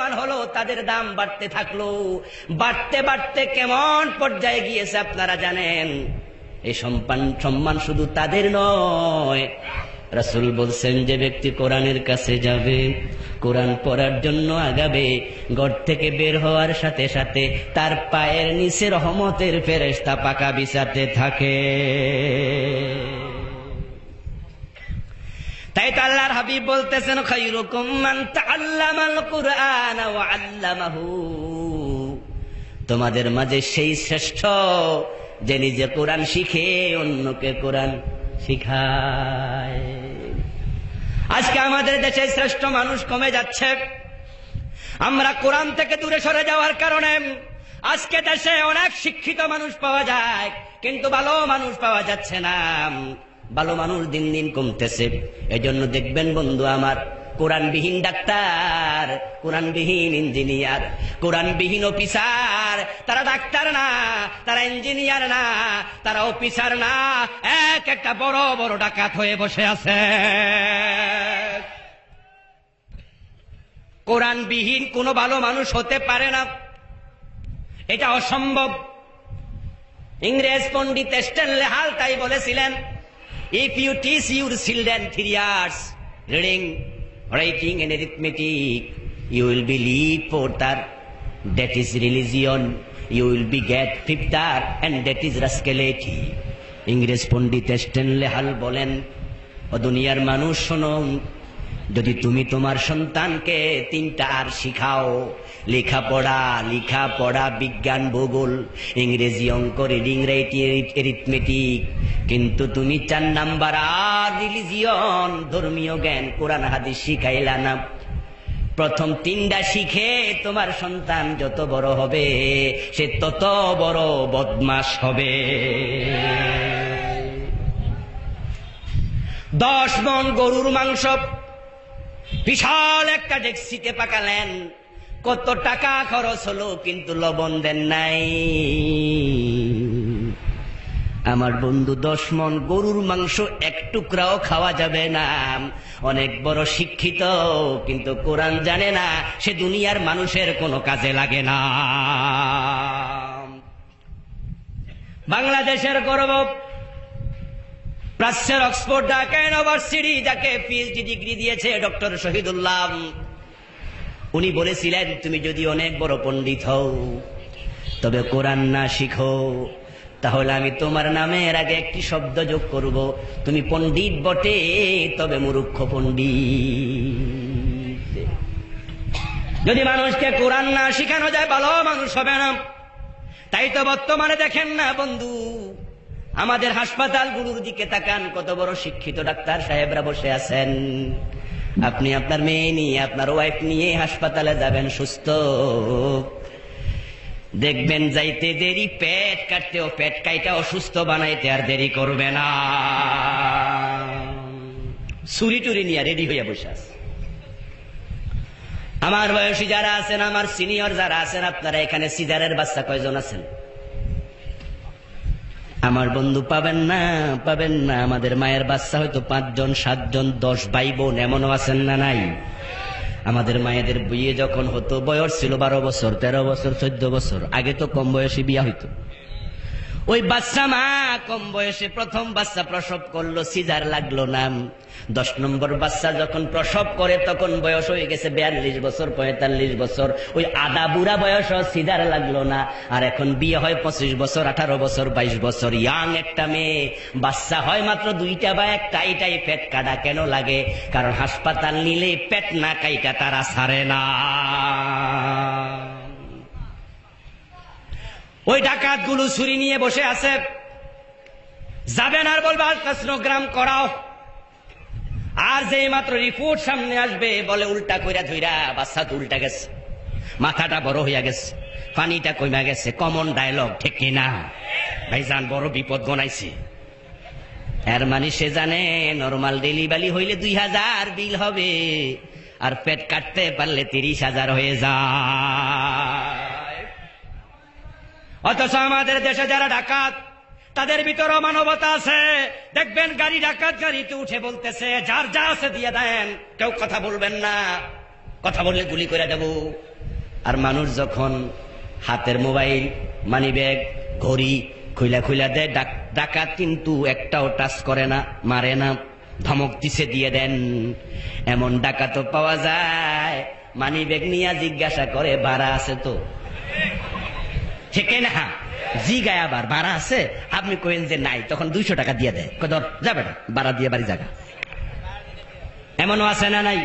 মুসলমান হলো তাদের দাম বাড়তে থাকলো, বাড়তে বাড়তে কেমন পর্যায়ে গিয়েছে আপনারা জানেন। এই সম্মান শুধু তাদের নয়, রাসূল বলছেন যে ব্যক্তি কোরআনের কাছে যাবে, কোরআন পড়ার জন্য আগাবে, ঘর থেকে বের হওয়ার সাথে সাথে তার পায়ের নিচে রহমতের ফেরেশতা পাকা বিছাতে থাকে। তাই তো আল্লাহর হাবিব বলতেছেন, খায়রুকুম মান তাআল্লামাল কুরআন ওয়া আল্লামাহু, তোমাদের মাঝে সেই শ্রেষ্ঠ যে নিজে কোরআন শিখে অন্যকে কোরআন শিখায়। আজকে আমাদের দেশে শ্রেষ্ঠ মানুষ কমে যাচ্ছে। আমরা কোরআন থেকে দূরে সরে যাওয়ার কারণে আজকে দেশে অনেক শিক্ষিত মানুষ পাওয়া যায়, কিন্তু ভালো মানুষ পাওয়া যাচ্ছে না। ভালো মানুষ দিন দিন কমতেছে। এজন্য দেখবেন বন্ধু আমার, কোরআনবিহীন ডাক্তার, কোরআনবিহীন ইঞ্জিনিয়ার, কোরআনবিহীন অফিসার, তারা ডাক্তার না, তারা ইঞ্জিনিয়ার না, তারা অফিসার না, এক একটা বড় বড় ডাকাত হয়ে বসে আছে। কোরআনবিহীন কোনো ভালো মানুষ হতে পারে না, এটা অসম্ভব। ইংরেজ পণ্ডিত স্ট্যানলে হাল তাই বলেছিলেন, if you teach your children 3 years reading, writing and arithmetic, you will be lead fourth, that is religion, you will be get fifth, and that is rascality. ইংরেজ পণ্ডিত স্ট্যানলে হাল বলেন, ও দুনিয়ার মানুষ শোনো, যদি তুমি তোমার সন্তানকে 3টা আর শিখাও, লেখাপড়া, বিজ্ঞান, ভূগোল, ইংরেজি, অঙ্ক, রিডিং, রাইটিং, এরিথমেটিক, কিন্তু তুমি 4 নাম্বার আর রিলিজিয়ন, ধর্মীয় জ্ঞান, কোরআন হাদিস শিখাইলা না, প্রথম 3টা শিখে তোমার সন্তান যত বড় হবে সে তত বড় বদমাশ হবে। 10 মণ গরুর মাংস বিশাল একটা ডেকচিতে পাকালেন, কত টাকা খরচ হলো, কিন্তু লবণ দেন নাই। আমার বন্ধু, 10 মণ গরুর মাংস এক টুকরাও খাওয়া যাবে না। অনেক বড় শিক্ষিত, কিন্তু কোরআন জানে না, সে দুনিয়ার মানুষের কোনো কাজে লাগে না। বাংলাদেশের গৌরব, প্রাচ্যের অক্সফোর্ড ঢাকা ইউনিভার্সিটি যাকে পিএইচডি ডিগ্রি দিয়েছে ডক্টর শহীদুল্লাহ, উনি বলেছিলেন, তুমি যদি অনেক বড় পণ্ডিত হও, তবে কোরআন না শিখো, তাহলে আমি তোমার নামের আগে একটি শব্দ যোগ করব, তুমি পণ্ডিত বটে, তবে মূর্খ পণ্ডিত। যদি মানুষকে কোরআন না শিখানো যায়, ভালো মানুষ হবে না। তাই তো বর্তমানে দেখেন না বন্ধু, আমাদের হাসপাতালগুলোর দিকে তাকান, কত বড় শিক্ষিত ডাক্তার সাহেবরা বসে আছেন। আপনি আপনার মেয়ে নিয়ে, আপনার ওয়াইফ নিয়ে হাসপাতালে যাবেন সুস্থ, দেখবেন যাইতে দেরি, পেট কাটতেও পেট কাইটা অসুস্থ বানাইতে আর দেরি করবে না। ছুরি টুরি নিয়ে রেডি হইয়া বসে আছে। আমার বয়সী যারা আছেন, আমার সিনিয়র যারা আছেন, আপনারা এখানে সিজারের বাচ্চা কয়জন আছেন? আমার বন্ধু, পাবেন না। আমাদের মায়ের বাচ্চা হয়তো 5 জন, 7 জন, 10 ভাই বোন, এমনও আছেন না নাই? আমাদের মায়েদের বিয়ে যখন হতো বয়স ছিল 12 বছর, 13 বছর, 14 বছর। আগে তো কম বয়সে বিয়ে হইতো। ওই বাচ্চা মা কম বয়সে প্রথম বাচ্চা প্রসব করলো, সিজার লাগলো না। 10 নম্বর বাচ্চা যখন প্রসব করে তখন বয়স হয়ে গেছে 42 বছর, 45 বছর। ওই আদা বুড়া বয়স, সিজার লাগলো না। আর এখন বিয়ে হয় 25 বছর, 18 বছর, 22 বছর। ইয়াং একটা মেয়ে, বাচ্চা হয় মাত্র 2টা বা 1টা। এটাই পেট কাটা কেন লাগে? কারণ হাসপাতাল নিলে পেট না কাইটা তারা ছাড়ে না। ওই ডাকাত গুলো ছুরি নিয়ে বসে আছে, যাবেন আর বলবে আলট্রাসোনোগ্রাম করাও। আর যেই মাত্র রিপোর্ট সামনে আসবে, বলে উল্টা কইরা ধইরা, বাচ্চা তো উল্টা গেছে, মাথাটা বড় হইয়া গেছে, পানিটা কমা গেছে। কমন ডায়লগ, ঠিক কিনা ভাইজান? বড় বিপদ গনাইছে। এর মানে সে জানে নরমাল ডেলিভারি হইলে 2000 বিল হবে, আর পেট কাটতে পারলে 30,000 হয়ে যায়। অথচ আমাদের দেশে যারা ডাকাত, তাদের ভিতরেও মানবতা আছে। দেখবেন গাড়ি, ডাকাত গাড়িতে উঠে বলতেছে, যার যা আছে দিয়ে দেন, কেউ কথা বলবেন না, কথা বললে গুলি করে দেব। আর মানুষ যখন হাতের মোবাইল, মানি ব্যাগ, ঘড়ি খুইলা খুইলা দেয়, ডাকাত কিন্তু একটাও টাচ করে না, মারে না, ধমক দিছে দিয়ে দেন। এমন ডাকাতও পাওয়া যায়, মানি ব্যাগ নিয়ে জিজ্ঞাসা করে ভাড়া আছে তো, ঠিক না? জিগায় আবার ভাড়া আছে, আপনি কইেন যে নাই, তখন 200 টাকা দিয়ে দেয়, ধর যাবে না, ভাড়া দিয়ে বাড়ি জায়গা। এমনও আছে না নাই?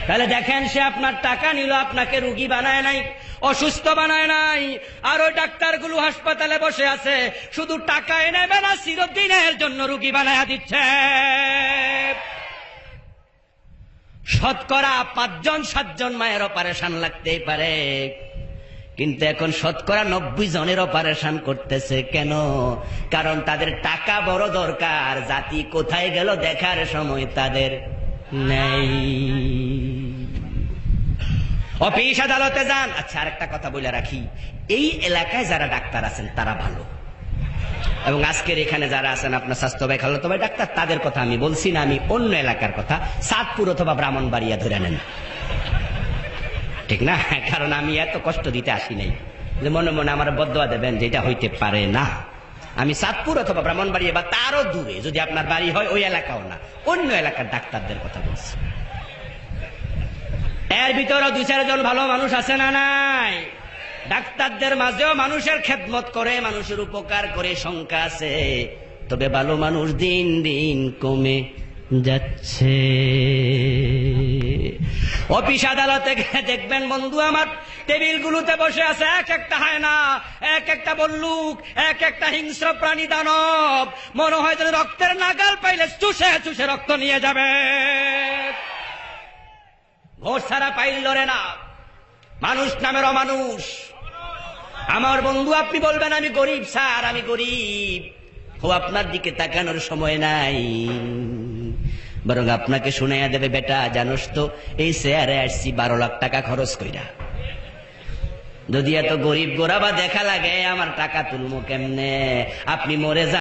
তাহলে দেখেন, সে আপনার টাকা নিল, আপনাকে রুগী বানায় নাই, অসুস্থ বানায় নাই। আর ওই ডাক্তারগুলো হাসপাতালে বসে আছে, শুধু টাকায় নেবে না, চিরদিনের জন্য রুগী বানায় দিচ্ছে। শতকরা 5 জন 7 জন মায়ের অপারেশন লাগতেই পারে, কিন্তু এখন শতকরা 90 জনের অপারেশন করতেছে। কেন? কারণ তাদের টাকা বড় দরকার, জাতি কোথায় গেল দেখার সময় তাদের নেই। অফিস আদালতে যান। আচ্ছা, আরেকটা কথা বলে রাখি, এই এলাকায় যারা ডাক্তার আছেন তারা ভালো, এবং আজকের এখানে যারা আছেন আপনার স্বাস্থ্য ভাই, খালাতো ভাই ডাক্তার, তাদের কথা আমি বলছি না, আমি অন্য এলাকার কথা, চাঁদপুর অথবা ব্রাহ্মণবাড়িয়া ধরে নেন, ঠিক না? কারণ আমি এত কষ্ট দিতে আসি নাই যে মনে মনে আমার বদদোয়া দেবেন, যেটা হইতে পারে না। আমি চাঁদপুর অথবা ব্রাহ্মণবাড়িয়া বা তারও দূরে যদি আপনার বাড়ি হয়, ওই এলাকাও না, অন্য এলাকার ডাক্তারদের কথা বলছি। এর ভিতরে 2-4 জন ভালো মানুষ আছে না নাই? ডাক্তারদের মাঝেও মানুষের খেদমত করে, মানুষের উপকার করে, সংখ্যা আছে। তবে ভালো মানুষ দিন দিন কমে যাচ্ছে। অফিস আদালতে দেখবেন বন্ধু আমার, টেবিলগুলোতে বসে আছে এক একটা হায়না, এক একটা বল্লুক, এক একটা হিংস্র প্রাণী দানব। মনে হয় যেন রক্তের নাগাল পাইলে চুষে চুষে রক্ত নিয়ে যাবে। ভোট ছাড়া পাইল লড়ে না, মানুষ নামের অমানুষ। আমার বন্ধু, আপনি বলবেন আমি গরিব স্যার, আমি গরিব। ও আপনার দিকে তাকানোর সময় নাই, বরং আপনাকে শুনাইয়া দেবে, বেটা জানোস তো এই চেয়ারে আসছি 12 লাখ টাকা খরচ কইরা। যদি এত গরিব গোরাবা দেখা লাগে, আমার টাকা তুলবো কেমনে? আপনি মরে যান।